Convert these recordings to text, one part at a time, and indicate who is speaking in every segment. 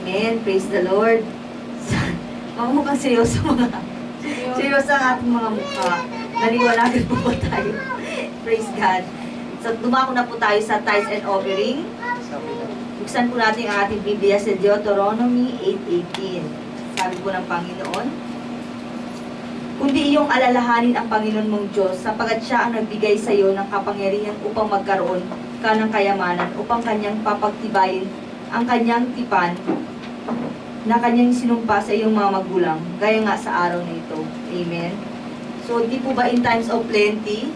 Speaker 1: Amen. Praise the Lord. Mukhang seryoso mga. Seryoso ang ating mga mukha. Naliwanagan po ba tayo? Praise God. So, dumako na po tayo sa tithes and offering. Buksan po natin ang ating Biblia sa Deuteronomy 8:18. Sabi po ng Panginoon, kundi iyong alalahanin ang Panginoon mong Diyos, sapagat siya ang nagbigay sa iyo ng kapangyarihan upang magkaroon ka ng kayamanan, upang kanyang papagtibayin ang kanyang tipan na kanyang sinumpa sa iyong mga magulang, gaya nga sa araw na ito. Amen. So, di po ba in times of plenty,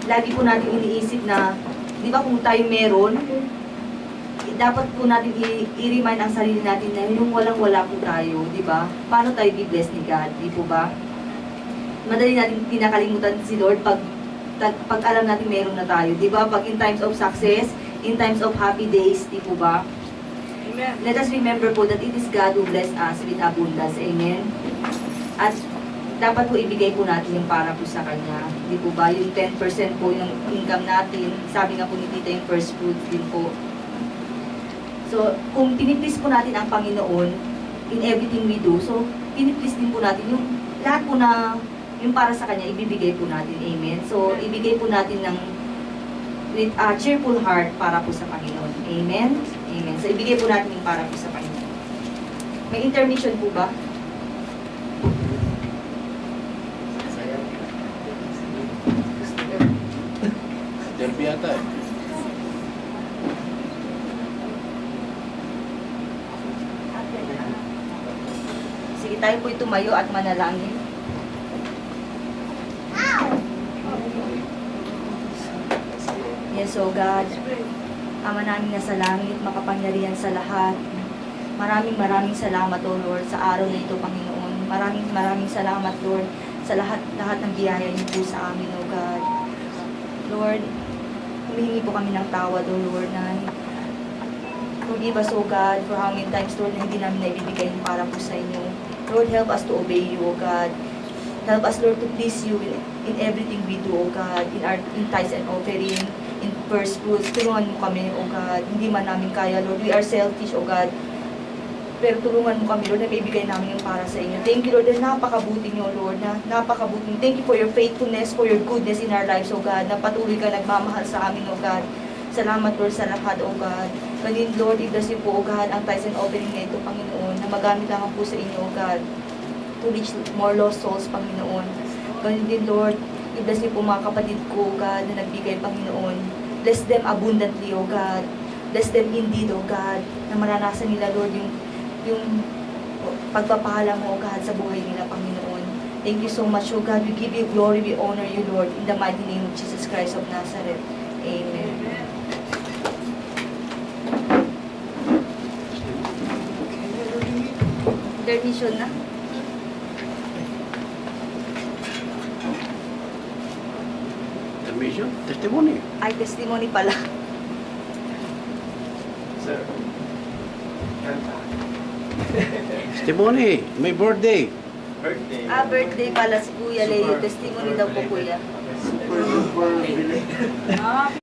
Speaker 1: lagi po natin iniisip na, di ba kung tayo meron, dapat po natin i-remind ang sarili natin na yung walang-wala po tayo, di ba? Paano tayo be-bless ni God, di po ba? Madali natin kinakalimutan si Lord pag alam natin meron na tayo, di ba? Pag in times of success, in times of happy days, di po ba?
Speaker 2: Amen.
Speaker 1: Let us remember po that it is God who bless us with abundance. Amen? At dapat po ibigay po natin yung para po sa Kanya. Di po ba? Yung 10% po yung income natin, sabi nga po ni Tita yung first fruits din po. So, kung piniplease po natin ang Panginoon in everything we do, so piniplease din po natin yung lahat po na yung para sa Kanya, ibibigay po natin. Amen? So, ibigay po natin ng with a cheerful heart para po sa Panginoon. Amen? Amen. So, ibigay po natin yung para po sa Panginoon. May intermission po ba?
Speaker 3: Derby yata eh.
Speaker 1: Sige, tayo po tumayo at manalangin. Yes, oh God, Ama namin na sa langit, makapangyarihan sa lahat. Maraming salamat, O Lord, sa araw na ito, Panginoon. Maraming salamat, Lord, sa lahat ng biyaya niyo po sa amin, O God. Lord, humihingi po kami ng tawad, O Lord, na forgive us, O God, for how many times, Lord, na hindi namin naibibigay yung para po sa inyo. Lord, help us to obey you, O God. Help us, Lord, to please you in everything we do, O God, in tithes and offering, in first fruits. Tulungan mo kami, O God. Hindi man namin kaya, Lord. We are selfish, O God. Pero tulungan mo kami, Lord, na maibigay namin yung para sa inyo. Thank you, Lord, na napakabuti niyo, Lord, na napakabuti. Thank you for your faithfulness, for your goodness in our lives, O God, na patuloy ka nagmamahal sa amin, O God. Salamat, Lord, sa lahat, O God. Ganun, Lord, i-bless niyo po, O God, ang tithes and offering na ito, Panginoon, na magamit lang po sa inyo, O God, to reach more lost souls, Panginoon. Ganun din, Lord, i-bless niyo po mga kapatid ko, O God, na nagbigay, Panginoon. Bless them abundantly, O God. Bless them indeed, O God, na maranasan nila, Lord, yung pagpapahala mo, O God, sa buhay nila, Panginoon. Thank you so much, O God. We give you glory, we honor you, Lord, in the mighty name of Jesus Christ of Nazareth. Amen. Intermission na.
Speaker 3: Intermission? Testimony.
Speaker 1: Ay, testimony pala.
Speaker 2: Sir.
Speaker 3: Testimony. May birthday.
Speaker 2: Birthday.
Speaker 1: Birthday pala si Kuya Leo. Testimony daw po, Kuya.
Speaker 2: Super.